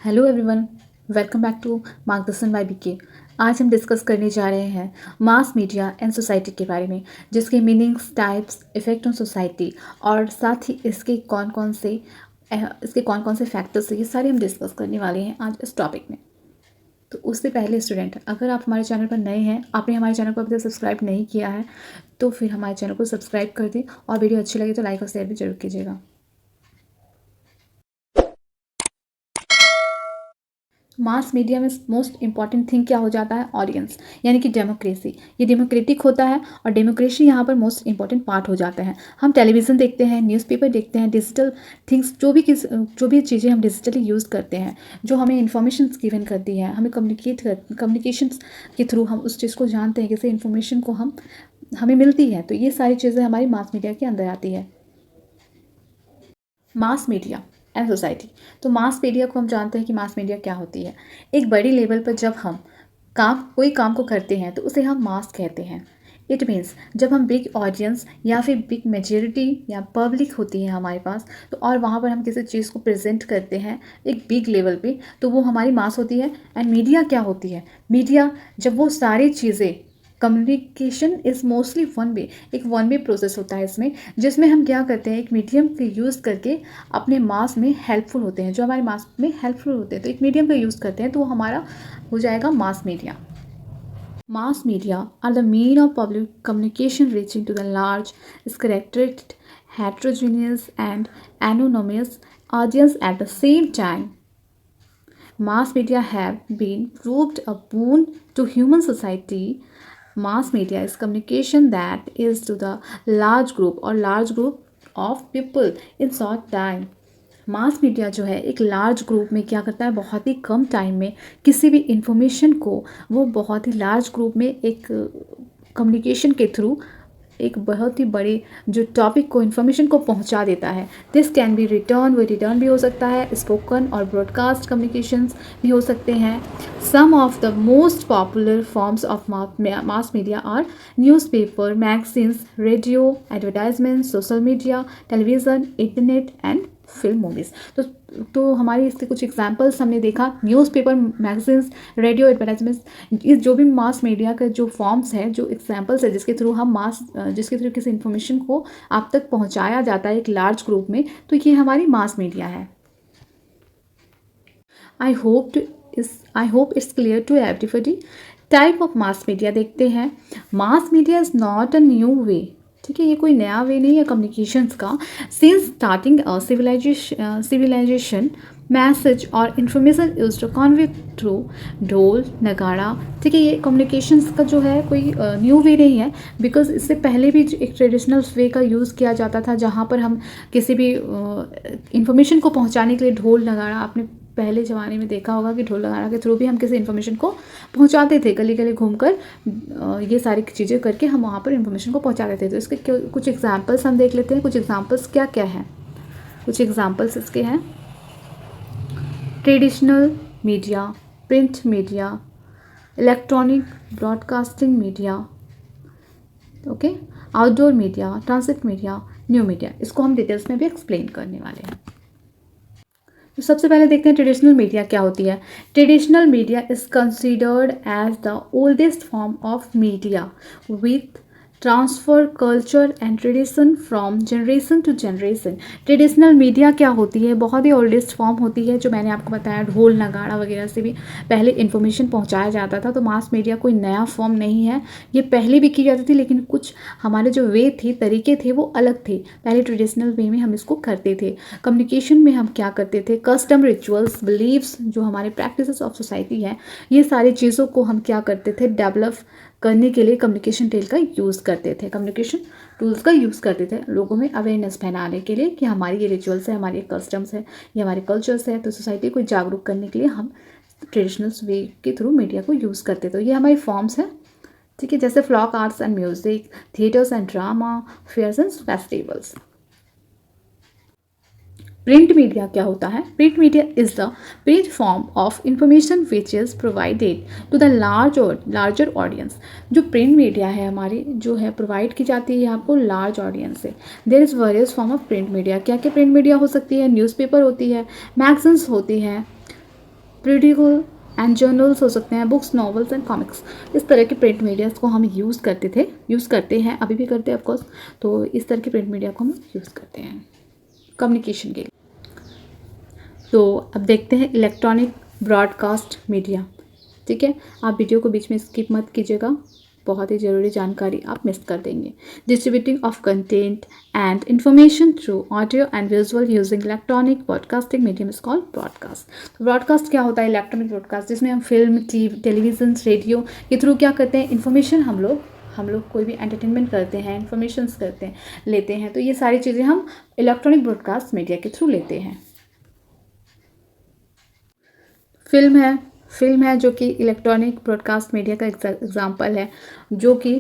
Hello everyone, welcome back to Margdarshan by B. K हम discuss करने जा रहे हैं मास मीडिया एंड सोसाइटी के बारे में, जिसके meanings, types, effect on society और साथ ही इसके कौन कौन से फैक्टर्स हैं, ये सारे हम डिस्कस करने वाले हैं आज इस टॉपिक में। तो उससे पहले स्टूडेंट, अगर आप हमारे चैनल पर नए हैं, आपने हमारे चैनल को अभी तक सब्सक्राइब नहीं किया है, तो फिर हमारे चैनल को सब्सक्राइब कर दें और वीडियो अच्छी लगे तो लाइक और शेयर भी जरूर कीजिएगा। मास मीडिया में मोस्ट इंपॉर्टेंट थिंग क्या हो जाता है? ऑडियंस, यानी कि डेमोक्रेसी। ये डेमोक्रेटिक होता है और डेमोक्रेसी यहाँ पर मोस्ट इंपॉर्टेंट पार्ट हो जाता है। हम टेलीविज़न देखते हैं, न्यूज़पेपर देखते हैं, डिजिटल थिंग्स, जो भी चीज़ें हम डिजिटली यूज़ करते हैं, जो हमें इंफॉर्मेशन गिवन करती है, हमें कम्युनिकेशन के थ्रू हम उस चीज़ को जानते हैं, किसी इन्फॉर्मेशन को हमें मिलती है, तो ये सारी चीज़ें हमारी मास मीडिया के अंदर आती है। Mass media and society. तो मास मीडिया को हम जानते हैं कि मास मीडिया क्या होती है। एक बड़ी लेवल पर जब हम कोई काम को करते हैं तो उसे हम मास कहते हैं। इट मीन्स जब हम बिग ऑडियंस या फिर बिग मेजॉरिटी या पब्लिक होती है हमारे पास, तो और वहाँ पर हम किसी चीज़ को प्रेजेंट करते हैं एक बिग लेवल पे, तो वो हमारी मास होती है। एंड मीडिया क्या होती है? मीडिया जब वो सारी चीज़ें, कम्युनिकेशन इज़ मोस्टली एक वन वे प्रोसेस होता है इसमें, जिसमें हम क्या करते हैं, एक मीडियम का यूज़ करके अपने मास में हेल्पफुल होते हैं, जो हमारे मास में हेल्पफुल होते हैं, तो एक मीडियम का यूज़ करते हैं, तो वो हमारा हो जाएगा mass media. Mass media are the mean of public communication reaching to the large, characteristic, heterogeneous, and anonymous audience at the same time. Mass media have been proved a boon to human society. Mass media is communication that is to the large group of people in short time. Mass media जो है एक large group में क्या करता है, बहुत ही कम time में किसी भी इंफॉर्मेशन को वो बहुत ही लार्ज ग्रुप में एक कम्युनिकेशन के थ्रू एक बहुत ही बड़े जो टॉपिक को, इन्फॉर्मेशन को पहुंचा देता है। दिस कैन बी रिटर्न, वो रिटर्न भी हो सकता है, स्पोकन और ब्रॉडकास्ट कम्युनिकेशंस भी हो सकते हैं। Some of the most popular forms of mass media are newspaper, magazines, radio, advertisement, social media, television, internet and film, movies. तो हमारी इसके कुछ एग्जांपल्स हमने देखा, न्यूज़पेपर, मैगजीन्स, रेडियो, एडवर्टाइजमेंट्स, ये जो भी मास मीडिया का जो फॉर्म्स है, जो एग्जांपल्स है, जिसके थ्रू किसी इन्फॉर्मेशन को आप तक पहुंचाया जाता है एक लार्ज ग्रुप में, तो ये हमारी मास मीडिया है। I hope it's clear to everybody. Type of mass media देखते हैं। Mass media is not a new way, ठीक है, ये कोई नया वे नहीं है कम्युनिकेशंस का। सिंस स्टार्टिंग सिविलाइजेशन मैसेज और information use to convey through ढोल नगाड़ा, ठीक है, ये कम्युनिकेशंस का जो है कोई न्यू वे नहीं है, बिकॉज इससे पहले भी एक ट्रेडिशनल वे का यूज़ किया जाता था, जहाँ पर हम किसी भी इंफॉर्मेशन को पहुँचाने के लिए ढोल नगाड़ा, आपने पहले ज़माने में देखा होगा कि ढोल नगाड़ा के थ्रू भी हम किसी इन्फॉर्मेशन को पहुंचाते थे, गली गली घूमकर ये सारी चीज़ें करके हम वहाँ पर इन्फॉर्मेशन को पहुंचाते थे। तो इसके कुछ एग्जांपल्स हम देख लेते हैं। कुछ एग्जांपल्स क्या क्या हैं? कुछ एग्जांपल्स इसके हैं: traditional media, print media, electronic broadcasting media, okay, outdoor media, transit media, new media. इसको हम डिटेल्स में भी एक्सप्लेन करने वाले हैं। तो सबसे पहले देखते हैं ट्रेडिशनल मीडिया क्या होती है। Traditional media is considered as the oldest form of media with transfer culture and tradition from generation to generation. Traditional media क्या होती है? बहुत ही ओल्डेस्ट फॉर्म होती है, जो मैंने आपको बताया, ढोल नगाड़ा वगैरह से भी पहले इन्फॉर्मेशन पहुंचाया जाता था। तो मास मीडिया कोई नया फॉर्म नहीं है, ये पहले भी की जाती थी, लेकिन कुछ हमारे जो वे थे, तरीके थे, वो अलग थे। पहले ट्रेडिशनल वे में हम इसको करते थे। कम्युनिकेशन में हम क्या करते थे, कस्टम, रिचुअल्स, बिलीव्स, जो हमारे प्रैक्टिसेस ऑफ सोसाइटी है, ये सारी चीज़ों को हम क्या करते थे, डेवलप करने के लिए कम्युनिकेशन टूल का यूज़ करते थे, कम्युनिकेशन टूल्स का यूज़ करते थे लोगों में अवेयरनेस फैलाने के लिए कि हमारी ये रिचुअल्स है, हमारे कस्टम्स है, ये हमारे कल्चर्स है। तो सोसाइटी को जागरूक करने के लिए हम ट्रेडिशनल वे के थ्रू मीडिया को यूज़ करते। तो ये हमारी फॉर्म्स हैं, ठीक है, जैसे folk arts and music, theatres and drama, fairs and festivals. Print media क्या होता है? Print media is the print form of information which is provided to the larger audience. जो प्रिंट मीडिया है हमारी, जो है प्रोवाइड की जाती है आपको लार्ज ऑडियंस से। There is various form of print media. क्या क्या प्रिंट मीडिया हो सकती है? न्यूज़पेपर होती है, मैगजीन्स होती हैं, पीरियडिकल एंड जर्नल्स हो सकते हैं, बुक्स, नॉवेल्स एंड कॉमिक्स। इस तरह के प्रिंट मीडियाज़ को हम यूज़ करते हैं, अभी भी करते हैं ऑफकोर्स। तो इस तरह के प्रिंट मीडिया को हम यूज़ करते हैं कम्युनिकेशन के लिए। तो अब देखते हैं इलेक्ट्रॉनिक ब्रॉडकास्ट मीडिया। ठीक है, आप वीडियो को बीच में स्किप मत कीजिएगा, बहुत ही ज़रूरी जानकारी आप मिस कर देंगे। Distributing of content and information through audio and visual using electronic broadcasting medium is called broadcast. तो ब्रॉडकास्ट क्या होता है? इलेक्ट्रॉनिक ब्रॉडकास्ट, जिसमें हम फिल्म, टेलीविज़न, रेडियो के थ्रू क्या करते हैं? इन्फॉर्मेशन हम लोग कोई भी एंटरटेनमेंट करते हैं, इन्फॉर्मेशंस लेते हैं। तो ये सारी चीज़ें हम इलेक्ट्रॉनिक ब्रॉडकास्ट मीडिया के थ्रू लेते हैं। फिल्म है जो कि इलेक्ट्रॉनिक ब्रॉडकास्ट मीडिया का एग्जाम्पल है, जो कि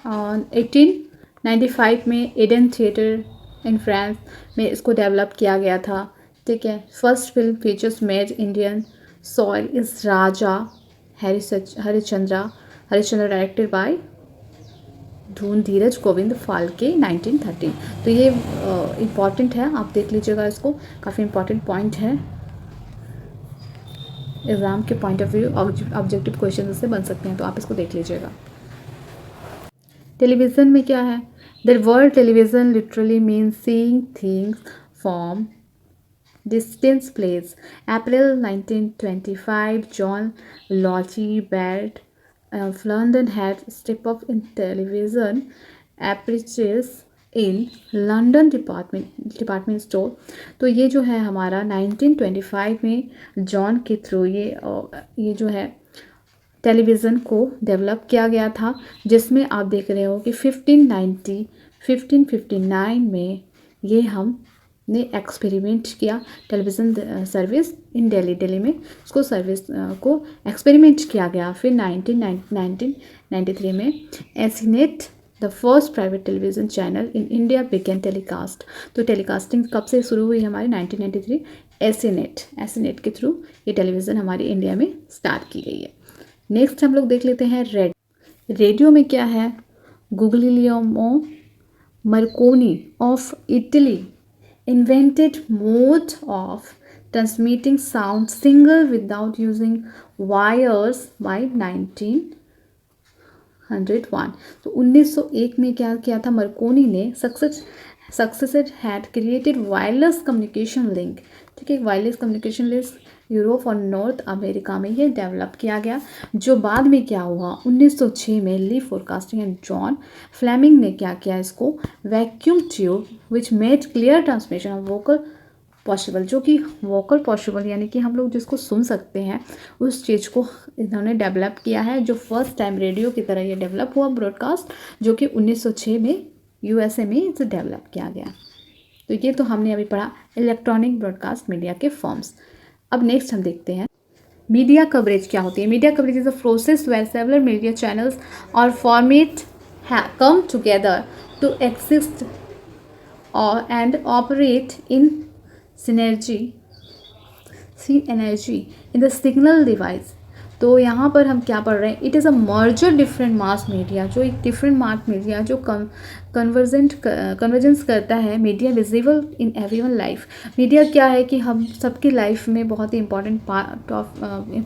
1895 में एडन थिएटर इन फ्रांस में इसको डेवलप किया गया था। ठीक है, first film features made Indian soil is Raja Harishchandra directed by Dhiraj Govind Phalke 1913। तो ये इम्पॉर्टेंट है, आप देख लीजिएगा इसको, काफ़ी इम्पॉर्टेंट पॉइंट है, एग्ज़ाम के point of view objective question से बन सकते हैं, तो आप इसको देख लीजिएगा। टेलीविज़न में क्या है? The word television literally means seeing things from distance place. April 1925 John Logie Baird of London had step up in television appearances in London department store। तो ये जो है हमारा 1925 में जॉन के थ्रू ये जो है टेलीविज़न को डेवलप किया गया था, जिसमें आप देख रहे हो कि 1559 में ये हमने एक्सपेरिमेंट किया टेलीविज़न सर्विस इन दिल्ली में, उसको सर्विस को एक्सपेरिमेंट किया गया। फिर 1993 में Asianet the first private television channel in India began telecast. तो टेलीकास्टिंग कब से शुरू हुई हमारी? 1993 एसीनेट के थ्रू ये टेलीविज़न हमारी इंडिया में स्टार्ट की गई है। नेक्स्ट हम लोग देख लेते हैं रेडियो में क्या है? Guglielmo Marconi of Italy invented mode of transmitting sound single without using wires by 1901। तो 1901 में क्या किया था? मरकोनी ने successor had created wireless communication link. ठीक है, वायरलेस कम्युनिकेशन लिंक यूरोप और नॉर्थ अमेरिका में ये डेवलप किया गया, जो बाद में क्या हुआ? 1906 में ली फोरकास्टिंग एंड जॉन फ्लेमिंग ने क्या किया? इसको vacuum tube which made clear transmission of vocal possible, जो कि वोकल पॉसिबल यानी कि हम लोग जिसको सुन सकते हैं, उस चीज़ को इन्होंने डेवलप किया है, जो फर्स्ट टाइम रेडियो की तरह ये डेवलप हुआ ब्रॉडकास्ट, जो कि 1906 में यूएसए में इसे डेवलप किया गया। तो ये तो हमने अभी पढ़ा इलेक्ट्रॉनिक ब्रॉडकास्ट मीडिया के फॉर्म्स। अब नेक्स्ट हम देखते हैं मीडिया कवरेज क्या होती है। Media coverage is a process where several media channels और format come together to exist और and operate in synergy in the single device. तो यहाँ पर हम क्या पढ़ रहे हैं? It is a merger different mass media, जो एक डिफरेंट मास मीडिया जो कन्वर्जेंस करता है मीडिया विजिबल इन एवरीवन लाइफ। मीडिया क्या है कि हम सबकी लाइफ में बहुत ही इंपॉर्टेंट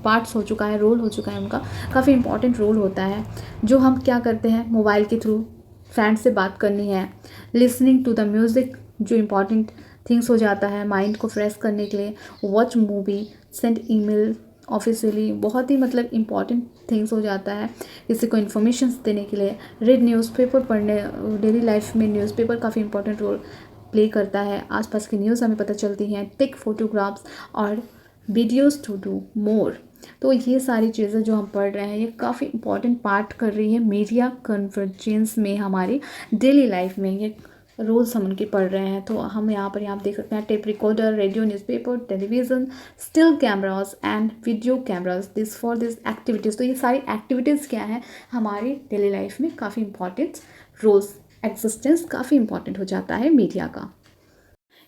पार्ट्स हो चुका है, रोल हो चुका है, उनका काफ़ी इंपॉर्टेंट रोल होता है, जो हम क्या करते हैं? मोबाइल के थ्रू फ्रेंड से बात करनी है, लिसनिंग टू द म्यूज़िक जो इम्पॉर्टेंट थिंग्स हो जाता है माइंड को फ्रेश करने के लिए, watch movie, send email officially, बहुत ही मतलब इम्पॉर्टेंट थिंग्स हो जाता है किसी को इन्फॉर्मेशन देने के लिए, रीड न्यूज़पेपर पढ़ने, डेली लाइफ में न्यूज़पेपर काफ़ी इंपॉर्टेंट रोल प्ले करता है, आसपास की न्यूज़ हमें पता चलती हैं, टेक फोटोग्राफ्स और वीडियोस टू डू मोर। तो ये सारी चीज़ें जो हम पढ़ रहे हैं ये काफ़ी इंपॉर्टेंट पार्ट कर रही है मीडिया कन्वर्जेंस में, हमारी डेली लाइफ में ये रोल्स हम उनके पढ़ रहे हैं। तो हम यहाँ देख सकते हैं tape recorder, radio, newspaper, television, still cameras and video cameras, this for this activities. तो ये सारी एक्टिविटीज़ क्या है? हमारी डेली लाइफ में काफ़ी इंपॉर्टेंट रोल्स, एग्जिस्टेंस काफ़ी इंपॉर्टेंट हो जाता है मीडिया का।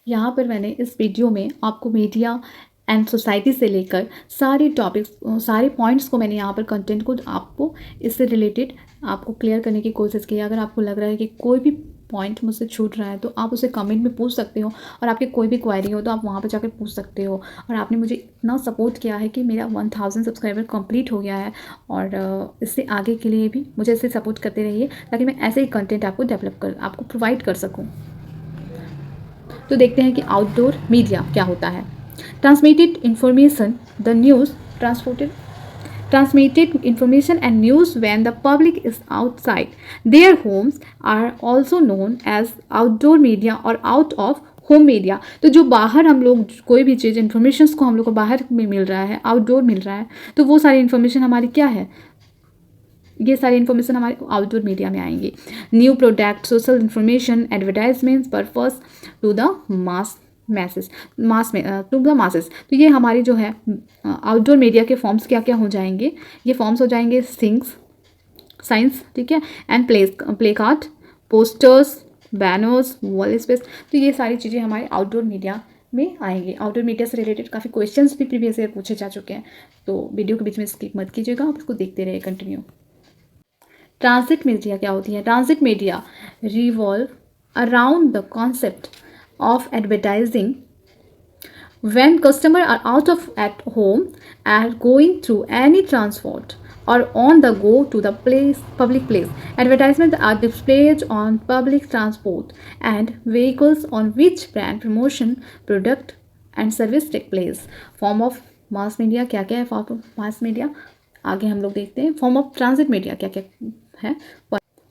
यहाँ पर मैंने इस वीडियो में आपको मीडिया एंड सोसाइटी से लेकर सारी टॉपिक्स, सारे पॉइंट्स को मैंने यहाँ पर कंटेंट को आपको इससे रिलेटेड आपको क्लियर करने की कोशिश की है। अगर आपको लग रहा है कि कोई भी पॉइंट मुझसे छूट रहा है तो आप उसे कमेंट में पूछ सकते हो, और आपकी कोई भी क्वेरी हो तो आप वहाँ पर जाकर पूछ सकते हो। और आपने मुझे इतना सपोर्ट किया है कि मेरा 1000 सब्सक्राइबर कंप्लीट हो गया है, और इससे आगे के लिए भी मुझे ऐसे सपोर्ट करते रहिए ताकि मैं ऐसे ही कंटेंट आपको प्रोवाइड कर सकूँ। तो देखते हैं कि आउटडोर मीडिया क्या होता है। Transmitted information, the news transmitted information and news when the public is outside their homes are also known as outdoor media or out of home media. तो जो बाहर हम लोग कोई भी चीज़ इन्फॉर्मेशन को हम लोग को बाहर में मिल रहा है, आउटडोर मिल रहा है, तो वो सारी इन्फॉर्मेशन हमारी क्या है, ये सारी इन्फॉर्मेशन हमारे आउटडोर मीडिया में आएंगी। New product, social information, advertisements purpose to the masses. तो ये हमारी जो है आउटडोर मीडिया के फॉर्म्स क्या क्या हो जाएंगे, ये फॉर्म्स हो जाएंगे साइंस, ठीक है, and play card, posters, banners, wall space. तो ये सारी चीज़ें हमारे आउटडोर मीडिया में आएंगे। आउटडोर मीडिया से रिलेटेड काफ़ी क्वेश्चंस भी प्रीवियस ईयर पूछे जा चुके हैं, तो वीडियो के बीच में स्किप मत कीजिएगा, आप इसको देखते रहिए कंटिन्यू। ट्रांजिट मीडिया क्या होती है? Transit media revolve around the concept of advertising when customers are out of at home and going through any transport or on the go to the public place. Advertisements are displayed on public transport and vehicles on which brand promotion, product and service take place. Form of mass media क्या क्या है? Form of mass media आगे हम लोग देखते हैं। Form of transit media क्या क्या है,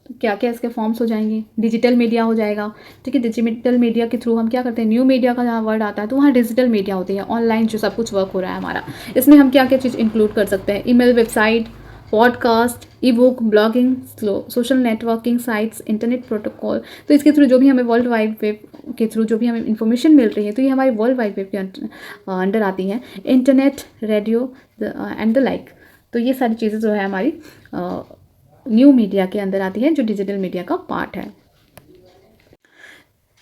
तो क्या क्या इसके फॉर्म्स हो जाएंगे। डिजिटल मीडिया हो जाएगा, ठीक है। डिजिटल मीडिया के थ्रू हम क्या करते हैं, न्यू मीडिया का जहाँ वर्ड आता है तो वहाँ डिजिटल मीडिया होती है, ऑनलाइन जो सब कुछ वर्क हो रहा है हमारा। इसमें हम क्या क्या चीज़ इंक्लूड कर सकते हैं, ईमेल, वेबसाइट, पॉडकास्ट, ई book, blogging, social networking sites, internet protocol. तो इसके थ्रू जो भी हमें वर्ल्ड वाइड वेब के थ्रू जो भी हमें इन्फॉर्मेशन मिल रही है तो ये हमारी वर्ल्ड वाइड वेब के अंडर आती हैं। Internet, radio and the like. तो ये सारी चीज़ें जो है हमारी न्यू मीडिया के अंदर आती है, जो डिजिटल मीडिया का पार्ट है।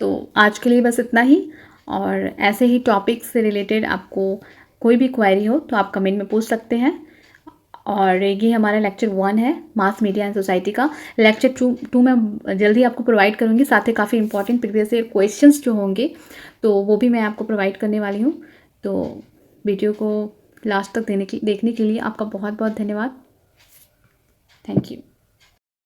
तो आज के लिए बस इतना ही, और ऐसे ही टॉपिक से रिलेटेड आपको कोई भी क्वेरी हो तो आप कमेंट में पूछ सकते हैं। और ये हमारा लेक्चर 1 है मास मीडिया एंड सोसाइटी का। लेक्चर 2 मैं जल्दी आपको प्रोवाइड करूँगी, साथ ही काफ़ी इंपॉर्टेंट प्रीवियस ईयर क्वेश्चंस जो होंगे तो वो भी मैं आपको प्रोवाइड करने वाली हूँ। तो वीडियो को लास्ट तक देखने के लिए आपका बहुत बहुत धन्यवाद। Thank you.